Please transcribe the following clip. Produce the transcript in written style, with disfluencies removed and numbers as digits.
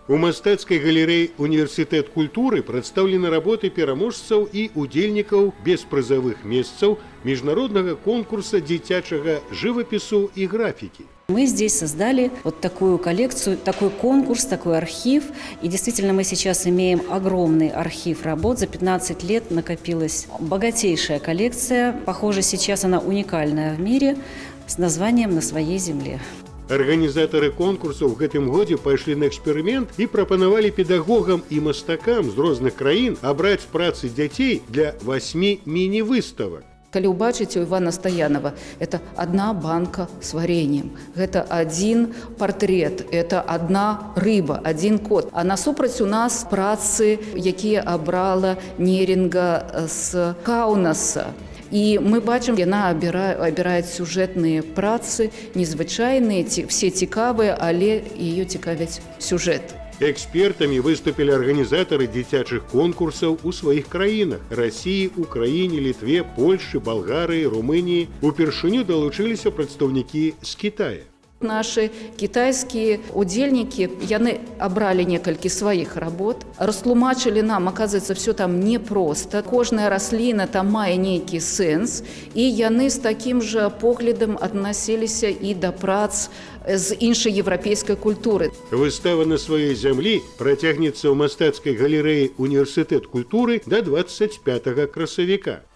У мастацкай галерэі універсітэт культуры прадстаўлены работы пераможцаў і удзельнікаў беспрызавых месцаў міжнароднага конкурса дзіцячага жывапісу і графікі. Мы здесь создали вот такую коллекцию, такой конкурс, такой архив. И действительно мы сейчас имеем огромный архив работ. За 15 лет накопилась богатейшая коллекция. Похоже, сейчас она уникальная в мире с названием «На своей земле». Арганізатары конкурсу ў гэтым годзе пайшлі на эксперымент і прапанавалі педагогам і мастакам з розных краін абраць працы дзяцей для 8 міні-выставак. Калі ўбачыце у Івана Стаянова, это одна банка с вареньем, гэта один портрет, это одна рыба, один кот. А насупраць у нас працы, якія абрала Нерінга з Каунаса. І мы бачым, яна абірае сюжэтныя працы, незвычайныя, все цікавыя, але яе цікавяць сюжэт. Экспертамі выступілі арганізатары дзіцячых конкурсаў у сваіх краінах – Расіі, Украіне, Літве, Польшы, Балгарыі, Румыніі. Упершыню далучыліся прадстаўнікі з Кітая. Наши китайские удельники, яны абрали некалькі сваіх работ, растлумачылі нам, оказывается, все там непросто. Кожная расліна там мае нейкі сэнс, і яны з такім жа поглядам аднасіліся і да прац з іншай еўрапейскай культуры. Выстава «На сваёй зямлі» працягнецца ў мастацкай галерэі універсітэт культуры да 25 красавіка.